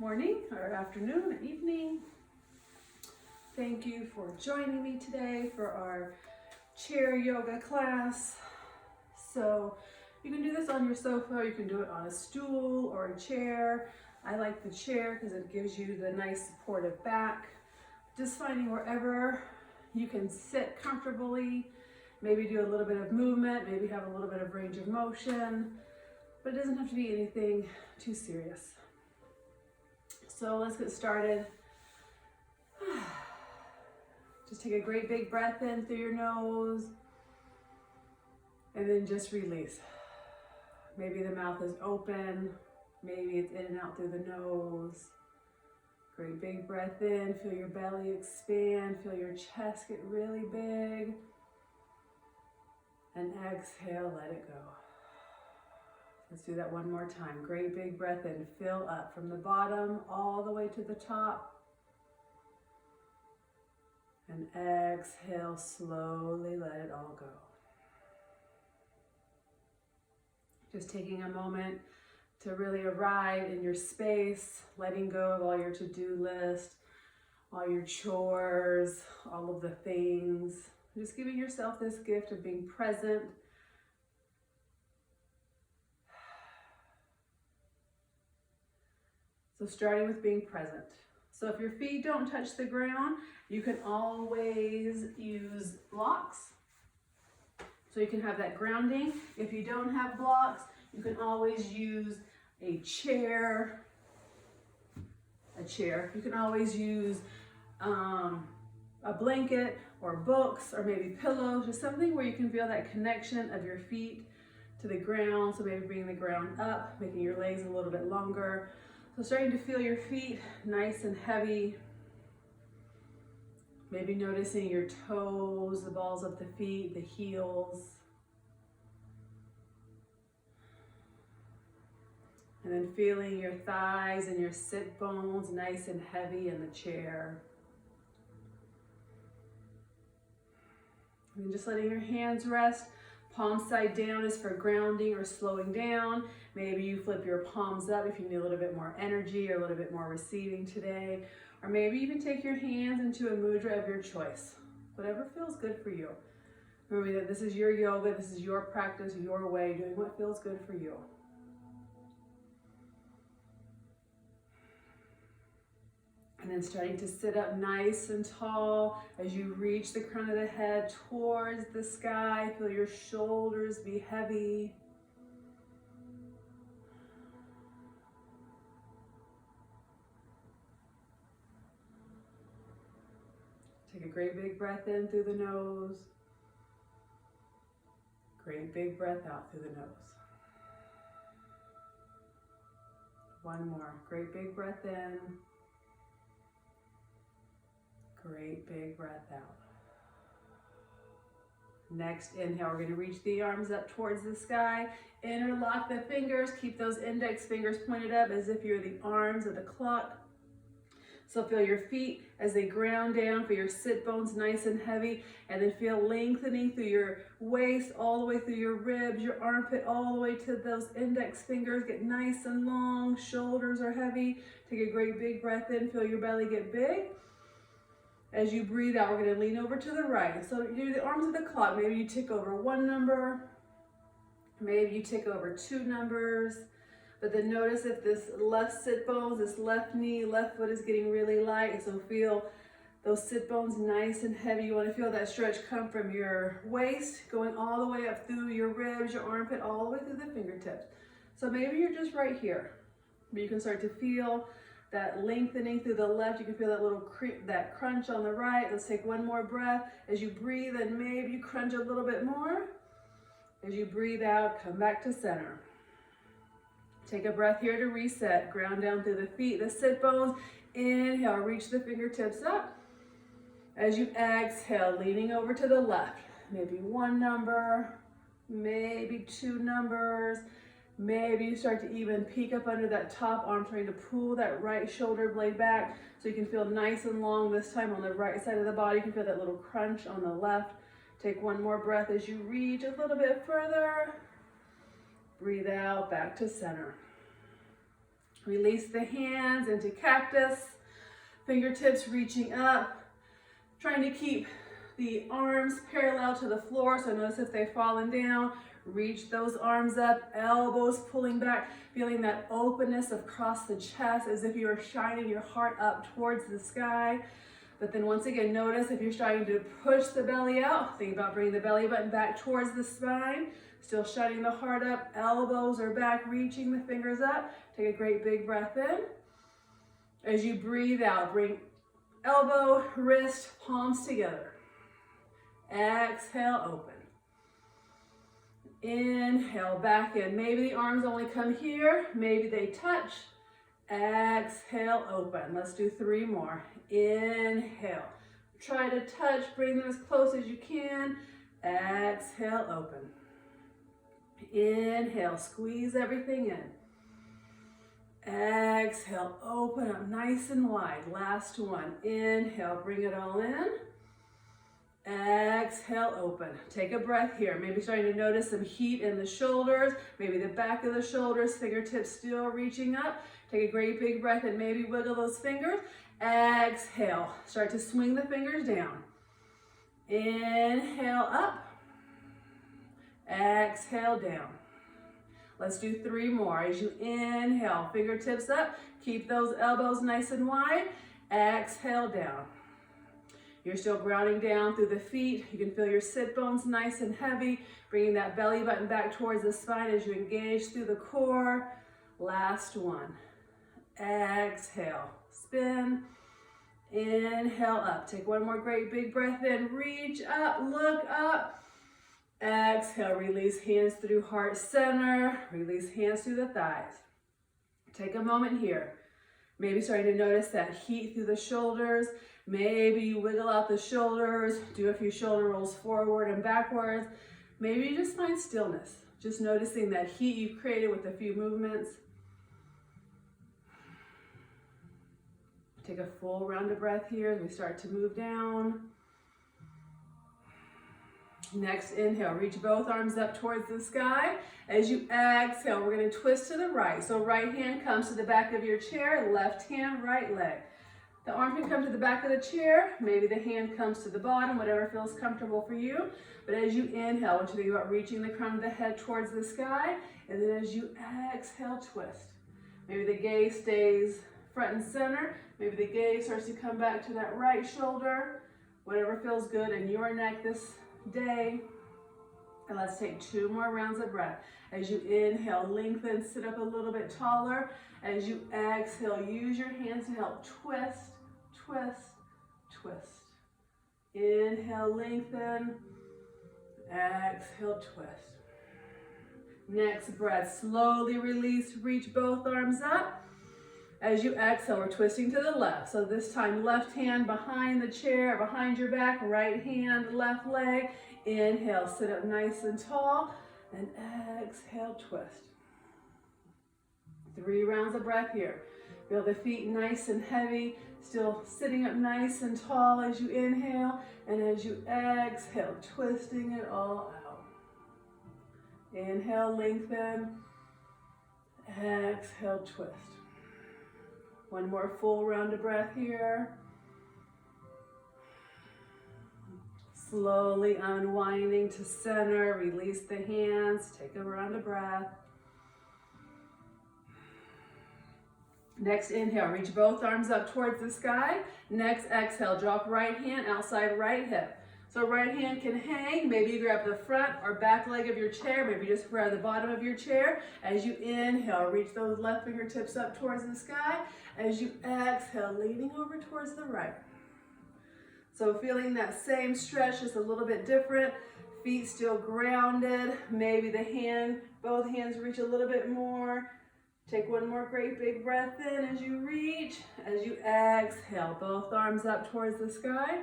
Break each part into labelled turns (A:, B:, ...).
A: morning or afternoon or evening. Thank you for joining me today for our chair yoga class. So you can do this on your sofa, or you can do it on a stool or a chair. I like the chair because it gives you the nice supportive back. Just finding wherever you can sit comfortably, maybe do a little bit of movement, maybe have a little bit of range of motion, but it doesn't have to be anything too serious. So let's get started. Just take a great big breath in through your nose and then just release. Maybe the mouth is open, maybe it's in and out through the nose. Great big breath in, feel your belly expand, feel your chest get really big. And exhale, let it go. Let's do that one more time. Great big breath in, fill up from the bottom all the way to the top. And exhale, slowly let it all go. Just taking a moment to really arrive in your space, letting go of all your to-do list, all your chores, all of the things. Just giving yourself this gift of being present. So starting with being present. So if your feet don't touch the ground, you can always use blocks. So you can have that grounding. If you don't have blocks, you can always use a chair. You can always use a blanket or books or maybe pillows, just something where you can feel that connection of your feet to the ground. So maybe bringing the ground up, making your legs a little bit longer. So starting to feel your feet nice and heavy. Maybe noticing your toes, the balls of the feet, the heels. And then feeling your thighs and your sit bones nice and heavy in the chair. And just letting your hands rest. Palm side down is for grounding or slowing down. Maybe you flip your palms up if you need a little bit more energy or a little bit more receiving today. Or maybe even take your hands into a mudra of your choice. Whatever feels good for you. Remember that this is your yoga, this is your practice, your way, doing what feels good for you. And then starting to sit up nice and tall as you reach the crown of the head towards the sky. Feel your shoulders be heavy. Take a great big breath in through the nose. Great big breath out through the nose. One more. Great big breath in. Great big breath out. Next inhale, we're going to reach the arms up towards the sky. Interlock the fingers. Keep those index fingers pointed up as if you're the arms of the clock. So feel your feet as they ground down, feel your sit bones nice and heavy, and then feel lengthening through your waist, all the way through your ribs, your armpit, all the way to those index fingers. Get nice and long, shoulders are heavy. Take a great big breath in, feel your belly get big. As you breathe out, we're going to lean over to the right. So you do the arms of the clock. Maybe you tick over one number. Maybe you tick over two numbers. But then notice if this left sit bones, this left knee, left foot is getting really light. So feel those sit bones nice and heavy. You want to feel that stretch come from your waist, going all the way up through your ribs, your armpit, all the way through the fingertips. So maybe you're just right here. But you can start to feel that lengthening through the left. You can feel that little that crunch on the right. Let's take one more breath. As you breathe in, maybe you crunch a little bit more. As you breathe out, come back to center. Take a breath here to reset. Ground down through the feet, the sit bones. Inhale, reach the fingertips up. As you exhale, leaning over to the left. Maybe one number, maybe two numbers. Maybe you start to even peek up under that top arm, trying to pull that right shoulder blade back so you can feel nice and long this time on the right side of the body. You can feel that little crunch on the left. Take one more breath as you reach a little bit further. Breathe out, back to center. Release the hands into cactus. Fingertips reaching up. Trying to keep the arms parallel to the floor. So notice if they've fallen down. Reach those arms up, elbows pulling back, feeling that openness across the chest as if you are shining your heart up towards the sky. But then once again, notice if you're starting to push the belly out, think about bringing the belly button back towards the spine, still shining the heart up, elbows are back, reaching the fingers up. Take a great big breath in. As you breathe out, bring elbow, wrist, palms together. Exhale, open. Inhale, back in. Maybe the arms only come here, maybe they touch. Exhale, open. Let's do 3 more. Inhale. Try to touch, bring them as close as you can. Exhale, open. Inhale, squeeze everything in. Exhale, open up nice and wide. Last one. Inhale, bring it all in. Exhale, open. Take a breath here. Maybe starting to notice some heat in the shoulders, maybe the back of the shoulders, fingertips still reaching up. Take a great big breath and maybe wiggle those fingers. Exhale. Start to swing the fingers down. Inhale, up. Exhale, down. Let's do 3 more. As you inhale, fingertips up. Keep those elbows nice and wide. Exhale, down. You're still grounding down through the feet. You can feel your sit bones nice and heavy, bringing that belly button back towards the spine as you engage through the core. Last one. Exhale, spin. Inhale, up. Take one more great big breath in. Reach up, look up. Exhale, release hands through heart center. Release hands through the thighs. Take a moment here. Maybe starting to notice that heat through the shoulders. Maybe you wiggle out the shoulders, do a few shoulder rolls forward and backwards. Maybe you just find stillness, just noticing that heat you've created with a few movements. Take a full round of breath here as we start to move down. Next inhale, reach both arms up towards the sky. As you exhale, we're going to twist to the right. So right hand comes to the back of your chair, left hand, right leg. The arm can come to the back of the chair. Maybe the hand comes to the bottom, whatever feels comfortable for you. But as you inhale, I want you to think about reaching the crown of the head towards the sky. And then as you exhale, twist. Maybe the gaze stays front and center. Maybe the gaze starts to come back to that right shoulder. Whatever feels good in your neck this day. And let's take 2 more rounds of breath. As you inhale, lengthen, sit up a little bit taller. As you exhale, use your hands to help twist, twist, twist. Inhale, lengthen. Exhale, twist. Next breath, slowly release, reach both arms up. As you exhale, we're twisting to the left. So this time, left hand behind the chair, behind your back, right hand, left leg. Inhale, sit up nice and tall, and exhale, twist. 3 rounds of breath here. Feel the feet nice and heavy, still sitting up nice and tall as you inhale, and as you exhale, twisting it all out. Inhale, lengthen. Exhale, twist. 1 more full round of breath here. Slowly unwinding to center, release the hands, take a round of breath. Next inhale, reach both arms up towards the sky. Next exhale, drop right hand outside right hip. So right hand can hang, maybe you grab the front or back leg of your chair, maybe you just grab the bottom of your chair. As you inhale, reach those left fingertips up towards the sky. As you exhale, leaning over towards the right. So feeling that same stretch, just a little bit different. Feet still grounded. Maybe both hands reach a little bit more. Take 1 more great big breath in as you reach. As you exhale, both arms up towards the sky.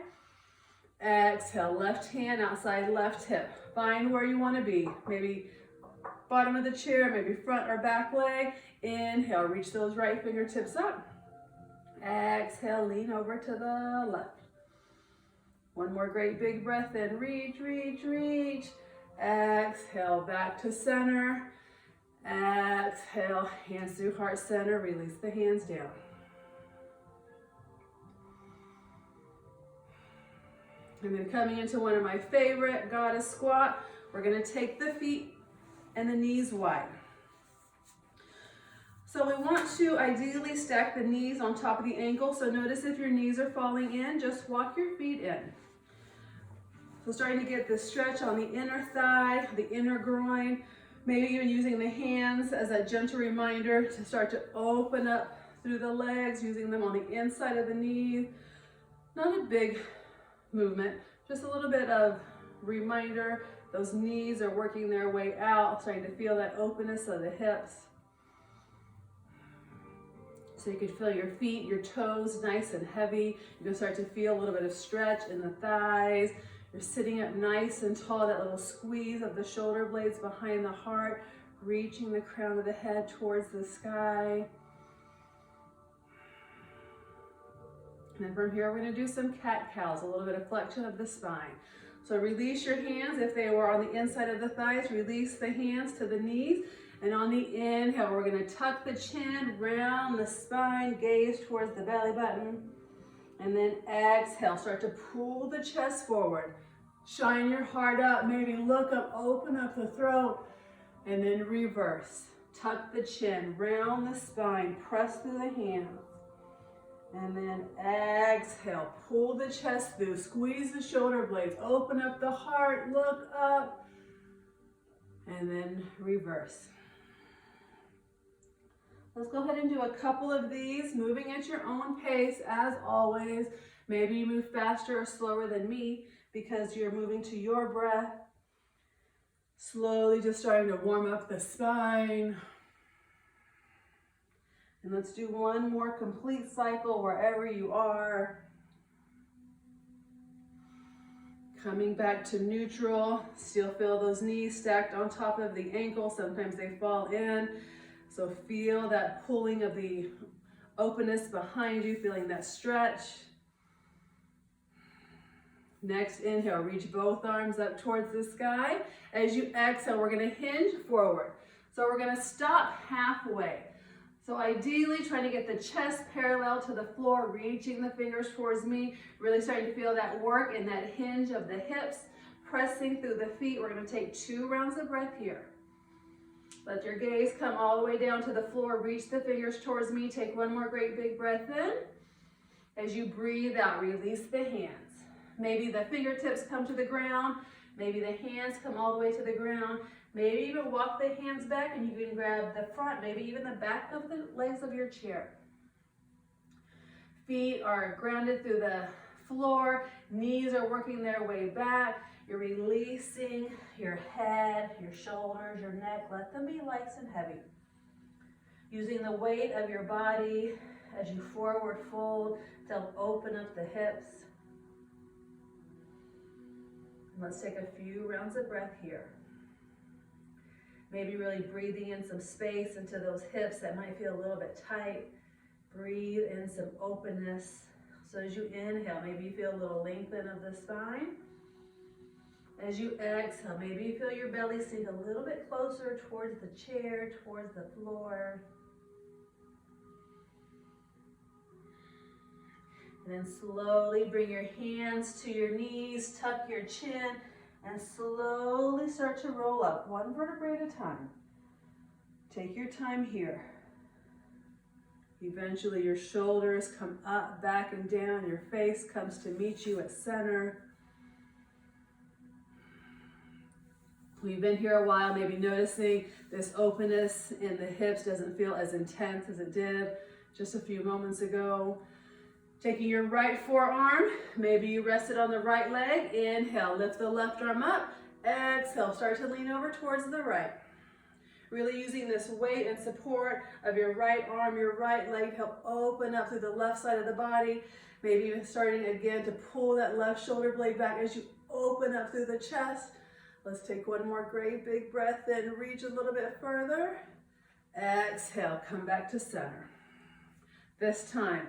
A: Exhale, left hand outside left hip. Find where you want to be. Maybe bottom of the chair, maybe front or back leg. Inhale, reach those right fingertips up. Exhale, lean over to the left. 1 more great big breath in. Reach, reach, reach. Exhale, back to center. Exhale, hands through heart center, release the hands down. And then coming into one of my favorite goddess squat, we're gonna take the feet and the knees wide. So we want to ideally stack the knees on top of the ankle. So notice if your knees are falling in, just walk your feet in. So starting to get the stretch on the inner thigh, the inner groin, maybe even using the hands as a gentle reminder to start to open up through the legs, using them on the inside of the knees. Not a big movement, just a little bit of reminder. Those knees are working their way out, starting to feel that openness of the hips. So you can feel your feet, your toes nice and heavy. You can start to feel a little bit of stretch in the thighs. You're sitting up nice and tall, that little squeeze of the shoulder blades behind the heart, reaching the crown of the head towards the sky. And then from here, we're gonna do some cat-cows, a little bit of flexion of the spine. So release your hands. If they were on the inside of the thighs, release the hands to the knees. And on the inhale, we're gonna tuck the chin, round the spine, gaze towards the belly button. And then exhale, start to pull the chest forward. Shine your heart up, maybe look up, open up the throat, and then reverse. Tuck the chin, round the spine, press through the hands. And then exhale, pull the chest through, squeeze the shoulder blades, open up the heart, look up, and then reverse. Let's go ahead and do a couple of these, moving at your own pace as always. Maybe you move faster or slower than me because you're moving to your breath. Slowly just starting to warm up the spine. And let's do one more complete cycle wherever you are. Coming back to neutral. Still feel those knees stacked on top of the ankle. Sometimes they fall in. So feel that pulling of the openness behind you, feeling that stretch. Next inhale, reach both arms up towards the sky. As you exhale, we're gonna hinge forward. So we're gonna stop halfway. So ideally trying to get the chest parallel to the floor, reaching the fingers towards me, really starting to feel that work and that hinge of the hips, pressing through the feet. We're gonna take 2 rounds of breath here. Let your gaze come all the way down to the floor, reach the fingers towards me. Take one more great big breath in. As you breathe out, release the hands. Maybe the fingertips come to the ground. Maybe the hands come all the way to the ground. Maybe even walk the hands back and you can grab the front, maybe even the back of the legs of your chair. Feet are grounded through the floor. Knees are working their way back. You're releasing your head, your shoulders, your neck. Let them be light and heavy. Using the weight of your body as you forward fold to help open up the hips. Let's take a few rounds of breath here. Maybe really breathing in some space into those hips that might feel a little bit tight. Breathe in some openness. So as you inhale, maybe you feel a little lengthen of the spine. As you exhale, maybe you feel your belly sink a little bit closer towards the chair, towards the floor. And then slowly bring your hands to your knees, tuck your chin, and slowly start to roll up, one vertebrae at a time. Take your time here. Eventually your shoulders come up, back, and down. Your face comes to meet you at center. We've been here a while, maybe noticing this openness in the hips doesn't feel as intense as it did just a few moments ago. Taking your right forearm, maybe you rested on the right leg. Inhale, lift the left arm up. Exhale, start to lean over towards the right. Really using this weight and support of your right arm, your right leg to help open up through the left side of the body. Maybe even starting again to pull that left shoulder blade back as you open up through the chest. Let's take one more great big breath in, reach a little bit further. Exhale, come back to center. This time,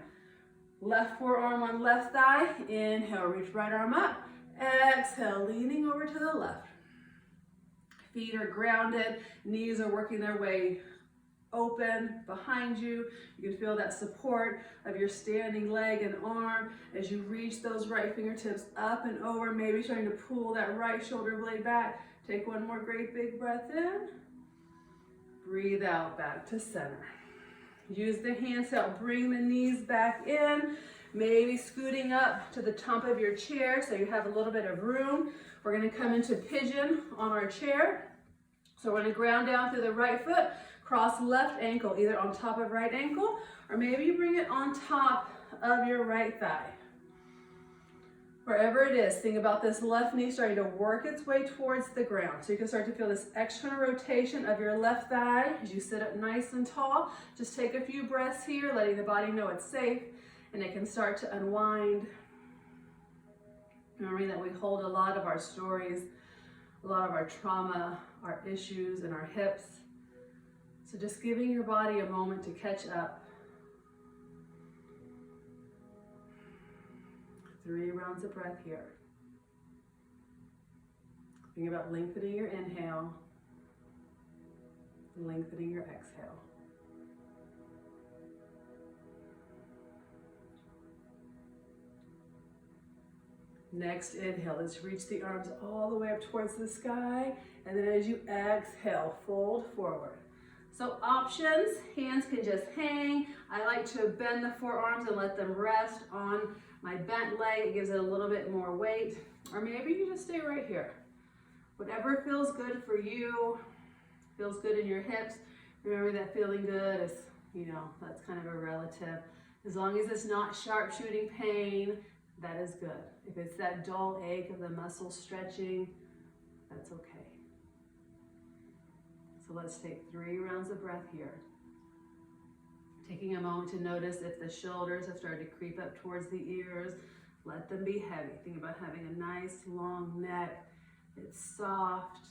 A: left forearm on left thigh. Inhale, reach right arm up. Exhale, leaning over to the left. Feet are grounded, knees are working their way open behind you. You can feel that support of your standing leg and arm as you reach those right fingertips up and over, maybe trying to pull that right shoulder blade back. Take one more great big breath in. Breathe out, back to center. Use the hands to help bring the knees back in, maybe scooting up to the top of your chair so you have a little bit of room. We're gonna come into pigeon on our chair. So we're gonna ground down through the right foot, cross left ankle, either on top of right ankle, or maybe you bring it on top of your right thigh. Wherever it is, think about this left knee starting to work its way towards the ground. So you can start to feel this external rotation of your left thigh as you sit up nice and tall. Just take a few breaths here, letting the body know it's safe, and it can start to unwind. Remembering that we hold a lot of our stories, a lot of our trauma, our issues in our hips. So just giving your body a moment to catch up. 3 rounds of breath here. Think about lengthening your inhale, lengthening your exhale. Next inhale, let's reach the arms all the way up towards the sky. And then as you exhale, fold forward. So options, hands can just hang. I like to bend the forearms and let them rest on my bent leg. It gives it a little bit more weight. Or maybe you just stay right here. Whatever feels good for you, feels good in your hips. Remember that feeling good is, that's kind of a relative. As long as it's not sharp shooting pain, that is good. If it's that dull ache of the muscle stretching, that's okay. So let's take 3 rounds of breath here. Taking a moment to notice if the shoulders have started to creep up towards the ears. Let them be heavy. Think about having a nice long neck. It's soft.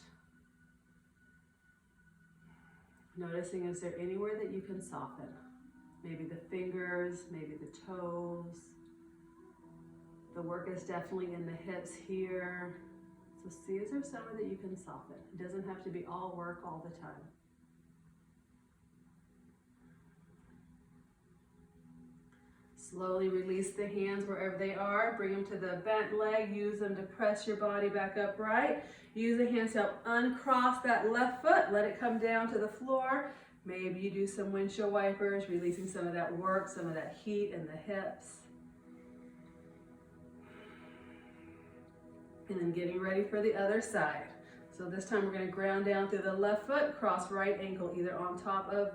A: Noticing, is there anywhere that you can soften? Maybe the fingers, maybe the toes. The work is definitely in the hips here. So see, is there somewhere that you can soften? It doesn't have to be all work all the time. Slowly release the hands wherever they are. Bring them to the bent leg. Use them to press your body back upright. Use the hands to help uncross that left foot. Let it come down to the floor. Maybe you do some windshield wipers, releasing some of that work, some of that heat in the hips. And then getting ready for the other side. So this time we're going to ground down through the left foot, cross right ankle, either on top of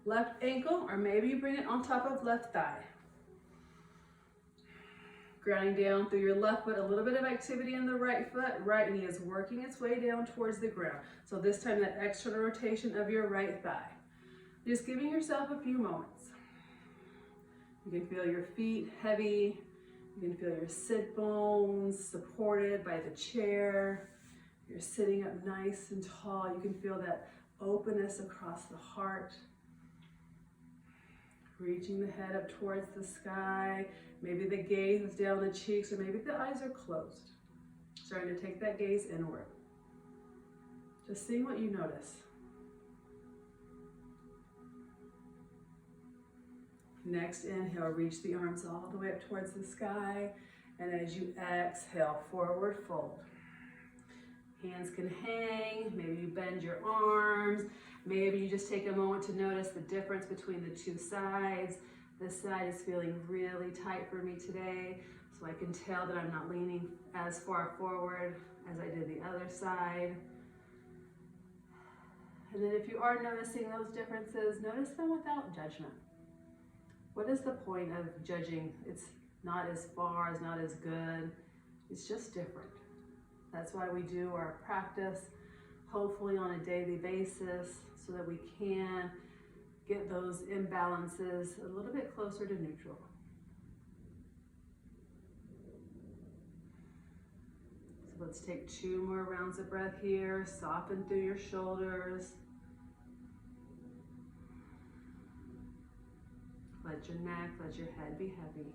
A: left ankle, or maybe you bring it on top of left thigh. Grounding down through your left foot, a little bit of activity in the right foot. Right knee is working its way down towards the ground. So this time that external rotation of your right thigh. Just giving yourself a few moments. You can feel your feet heavy. You can feel your sit bones supported by the chair. You're sitting up nice and tall. You can feel that openness across the heart. Reaching the head up towards the sky. Maybe the gaze is down the cheeks, or maybe the eyes are closed. Starting to take that gaze inward. Just seeing what you notice. Next inhale, reach the arms all the way up towards the sky. And as you exhale, forward fold. Hands can hang. Maybe you bend your arms. Maybe you just take a moment to notice the difference between the two sides. This side is feeling really tight for me today, so I can tell that I'm not leaning as far forward as I did the other side. And then if you are noticing those differences, notice them without judgment. What is the point of judging? It's not as far, it's not as good. It's just different. That's why we do our practice, hopefully on a daily basis, so that we can get those imbalances a little bit closer to neutral. So let's take 2 more rounds of breath here. Soften through your shoulders. Let your neck, let your head be heavy.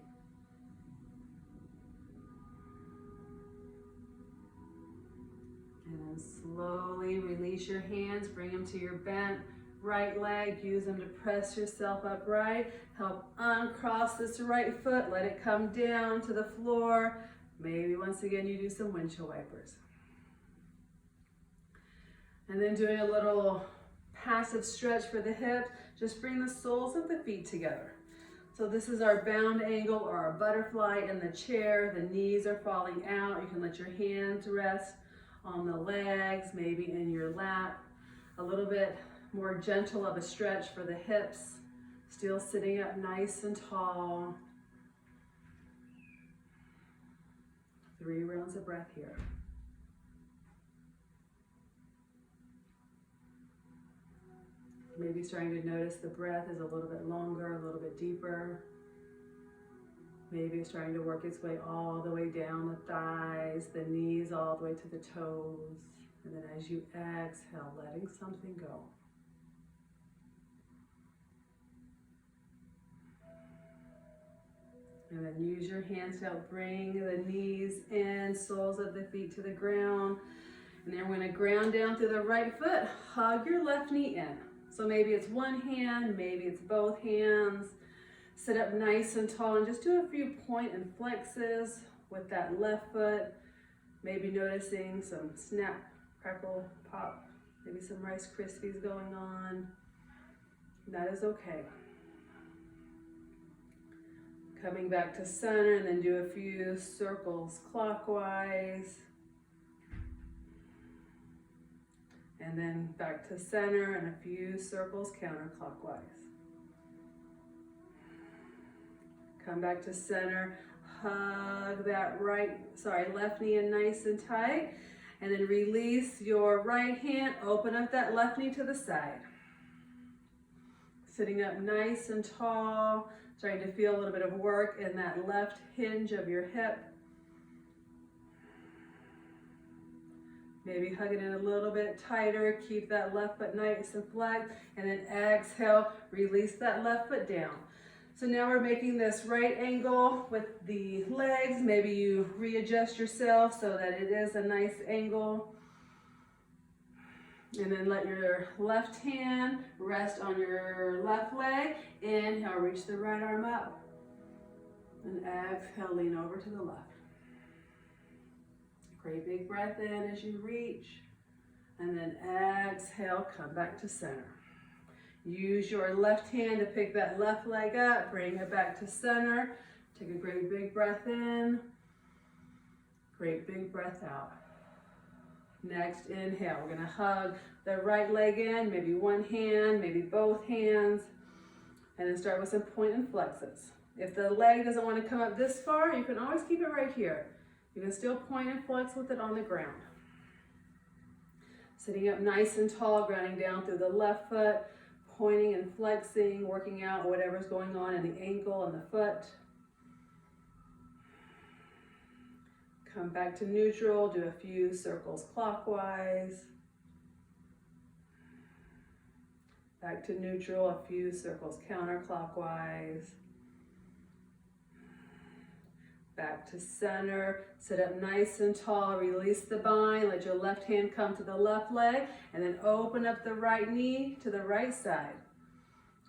A: And then slowly release your hands, bring them to your bent right leg. Use them to press yourself upright. Help uncross this right foot. Let it come down to the floor. Maybe once again you do some windshield wipers. And then doing a little passive stretch for the hips. Just bring the soles of the feet together. So this is our bound angle or our butterfly in the chair. The knees are falling out. You can let your hands rest on the legs, maybe in your lap. A little bit more gentle of a stretch for the hips. Still sitting up nice and tall. 3 rounds of breath here. Maybe starting to notice the breath is a little bit longer, a little bit deeper. Maybe it's starting to work its way all the way down the thighs, the knees all the way to the toes. And then as you exhale, letting something go. And then use your hands to help bring the knees in, soles of the feet to the ground. And then we're going to ground down through the right foot. Hug your left knee in. So maybe it's one hand, maybe it's both hands. Sit up nice and tall and just do a few point and flexes with that left foot. Maybe noticing some snap, crackle, pop, maybe some Rice Krispies going on. That is okay. Coming back to center and then do a few circles clockwise. And then back to center and a few circles counterclockwise. Come back to center, hug that left knee in nice and tight, and then release your right hand, open up that left knee to the side. Sitting up nice and tall, trying to feel a little bit of work in that left hinge of your hip. Maybe hug it in a little bit tighter, keep that left foot nice and flat, and then exhale, release that left foot down. So now we're making this right angle with the legs. Maybe you readjust yourself so that it is a nice angle. And then let your left hand rest on your left leg. Inhale, reach the right arm up. And exhale, lean over to the left. Great big breath in as you reach. And then exhale, come back to center. Use your left hand to pick that left leg up, bring it back to center. Take a great big breath in. Great big breath out. Next, inhale. We're going to hug the right leg in, maybe one hand, maybe both hands. And then start with some point and flexes. If the leg doesn't want to come up this far, you can always keep it right here. You can still point and flex with it on the ground. Sitting up nice and tall, grounding down through the left foot, pointing and flexing, working out whatever's going on in the ankle and the foot. Come back to neutral, do a few circles clockwise. Back to neutral, a few circles counterclockwise. Back to center, sit up nice and tall, release the bind, let your left hand come to the left leg, and then open up the right knee to the right side.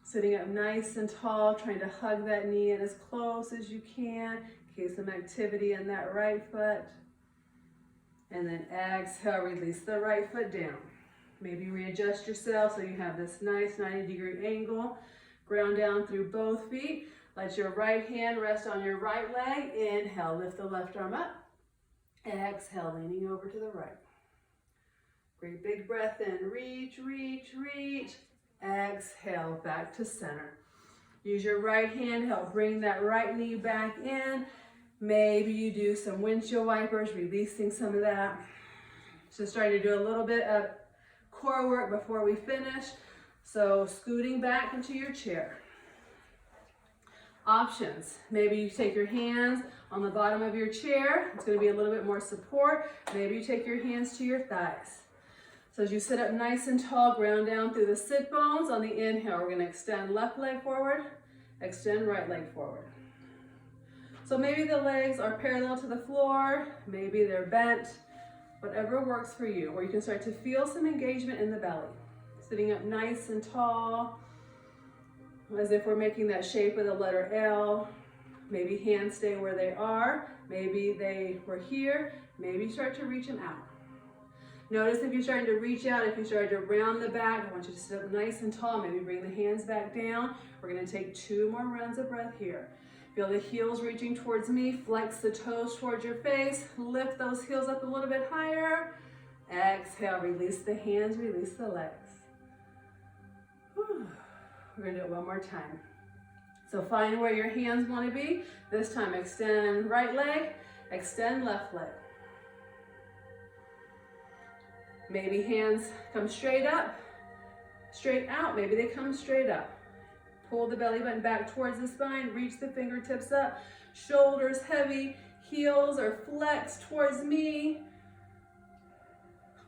A: Sitting up nice and tall, trying to hug that knee in as close as you can, get some activity in that right foot. And then exhale, release the right foot down. Maybe readjust yourself so you have this nice 90-degree angle. Ground down through both feet. Let your right hand rest on your right leg. Inhale, lift the left arm up. Exhale, leaning over to the right. Great big breath in. Reach, reach, reach. Exhale, back to center. Use your right hand, help bring that right knee back in. Maybe you do some windshield wipers, releasing some of that. So starting to do a little bit of core work before we finish. So scooting back into your chair. Options. Maybe you take your hands on the bottom of your chair. It's going to be a little bit more support. Maybe you take your hands to your thighs. So as you sit up nice and tall, ground down through the sit bones. On the inhale, we're going to extend left leg forward, extend right leg forward. So maybe the legs are parallel to the floor, maybe they're bent, whatever works for you. Or you can start to feel some engagement in the belly. Sitting up nice and tall, as if we're making that shape of the letter L. Maybe hands stay where they are. Maybe they were here. Maybe start to reach them out. Notice if you're starting to reach out, if you started to round the back, I want you to sit up nice and tall. Maybe bring the hands back down. We're going to take 2 more rounds of breath here. Feel the heels reaching towards me. Flex the toes towards your face. Lift those heels up a little bit higher. Exhale, release the hands, release the legs. Whew. We're going to do it one more time. So find where your hands want to be. This time extend right leg, extend left leg. Maybe hands come straight up, straight out. Maybe they come straight up. Pull the belly button back towards the spine. Reach the fingertips up. Shoulders heavy. Heels are flexed towards me.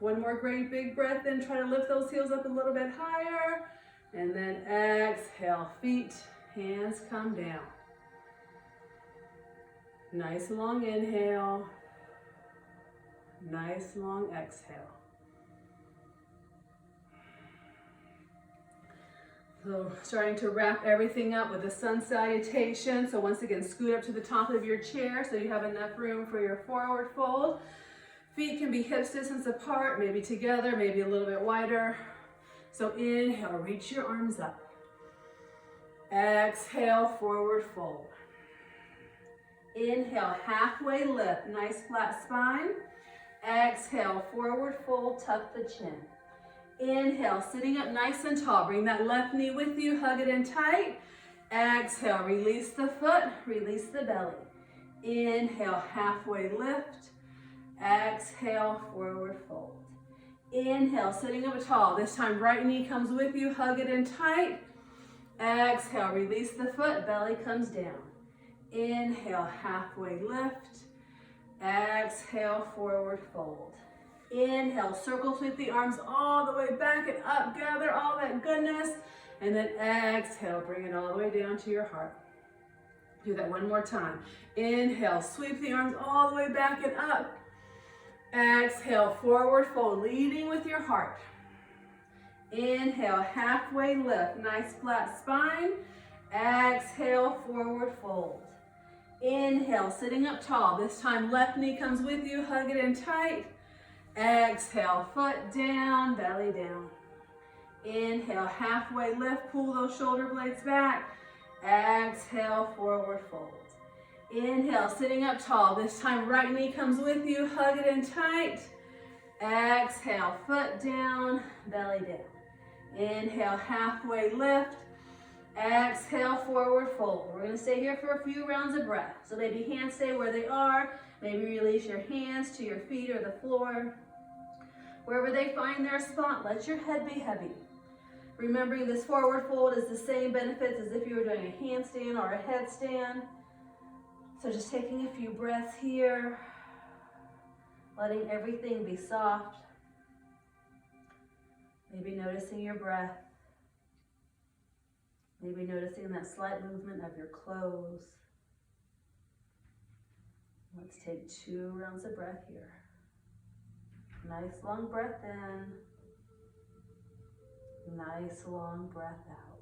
A: One more great big breath in. Try to lift those heels up a little bit higher. And then exhale. Feet, hands come down. Nice long inhale. Nice long exhale. So starting to wrap everything up with a sun salutation. So once again, scoot up to the top of your chair so you have enough room for your forward fold. Feet can be hips distance apart, maybe together, maybe a little bit wider. So inhale, reach your arms up. Exhale, forward fold. Inhale, halfway lift, nice flat spine. Exhale, forward fold, tuck the chin. Inhale, sitting up nice and tall. Bring that left knee with you, hug it in tight. Exhale, release the foot, release the belly. Inhale, halfway lift. Exhale, forward fold. Inhale, sitting up tall. This time, right knee comes with you, hug it in tight. Exhale, release the foot, belly comes down. Inhale, halfway lift. Exhale, forward fold. Inhale, circle sweep the arms all the way back and up, gather all that goodness. And then exhale, bring it all the way down to your heart. Do that one more time. Inhale, sweep the arms all the way back and up. Exhale, forward fold, leading with your heart. Inhale, halfway lift, nice flat spine. Exhale, forward fold. Inhale, sitting up tall. This time, left knee comes with you, hug it in tight. Exhale, foot down, belly down. Inhale, halfway lift, pull those shoulder blades back. Exhale, forward fold. Inhale, sitting up tall. This time, right knee comes with you, hug it in tight. Exhale, foot down, belly down. Inhale, halfway lift. Exhale, forward fold. We're gonna stay here for a few rounds of breath. So maybe hands stay where they are. Maybe release your hands to your feet or the floor. Wherever they find their spot, let your head be heavy. Remembering this forward fold is the same benefits as if you were doing a handstand or a headstand. So just taking a few breaths here, letting everything be soft. Maybe noticing your breath. Maybe noticing that slight movement of your clothes. Let's take 2 rounds of breath here. Nice long breath in. Nice long breath out.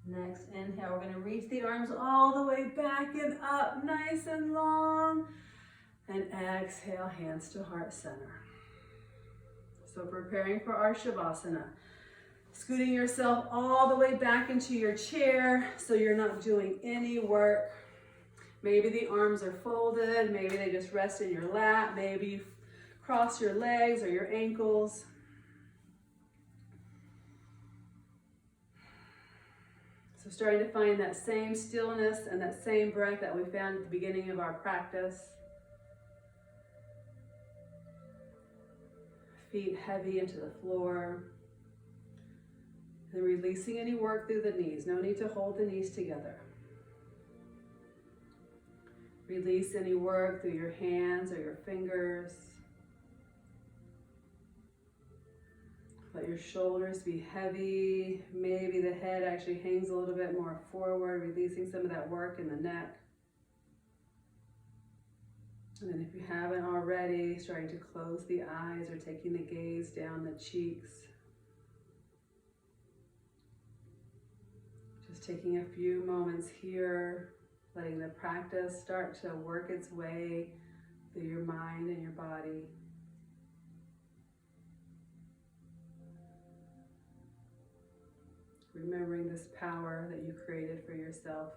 A: Next inhale, we're going to reach the arms all the way back and up, nice and long. And exhale, hands to heart center. So preparing for our Shavasana. Scooting yourself all the way back into your chair so you're not doing any work. Maybe the arms are folded, maybe they just rest in your lap, maybe you cross your legs or your ankles. So starting to find that same stillness and that same breath that we found at the beginning of our practice. Feet heavy into the floor. And releasing any work through the knees. No need to hold the knees together. Release any work through your hands or your fingers. Let your shoulders be heavy. Maybe the head actually hangs a little bit more forward, releasing some of that work in the neck. And then if you haven't already, starting to close the eyes or taking the gaze down the cheeks. Just taking a few moments here, letting the practice start to work its way through your mind and your body. Remembering this power that you created for yourself.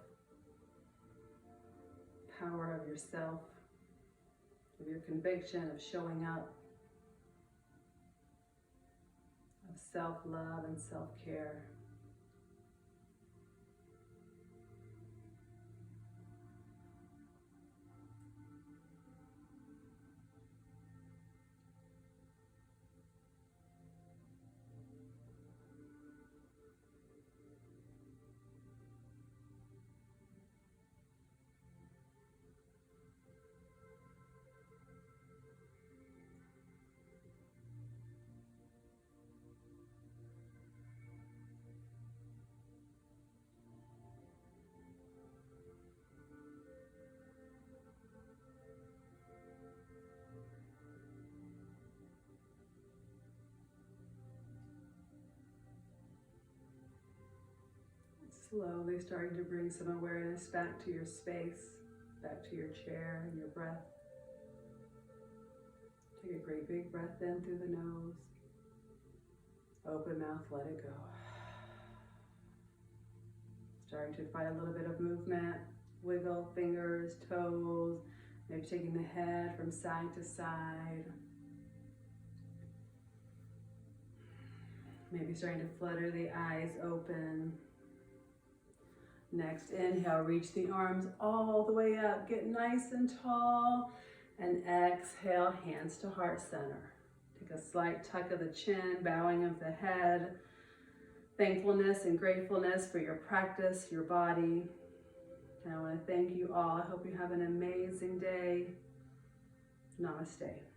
A: Power of yourself, of your conviction, of showing up, of self-love and self-care. Slowly starting to bring some awareness back to your space, back to your chair and your breath. Take a great big breath in through the nose. Open mouth, let it go. Starting to find a little bit of movement. Wiggle fingers, toes, maybe taking the head from side to side. Maybe starting to flutter the eyes open. Next, inhale, reach the arms all the way up. Get nice and tall. And exhale, hands to heart center. Take a slight tuck of the chin, bowing of the head. Thankfulness and gratefulness for your practice, your body. And I want to thank you all. I hope you have an amazing day. Namaste.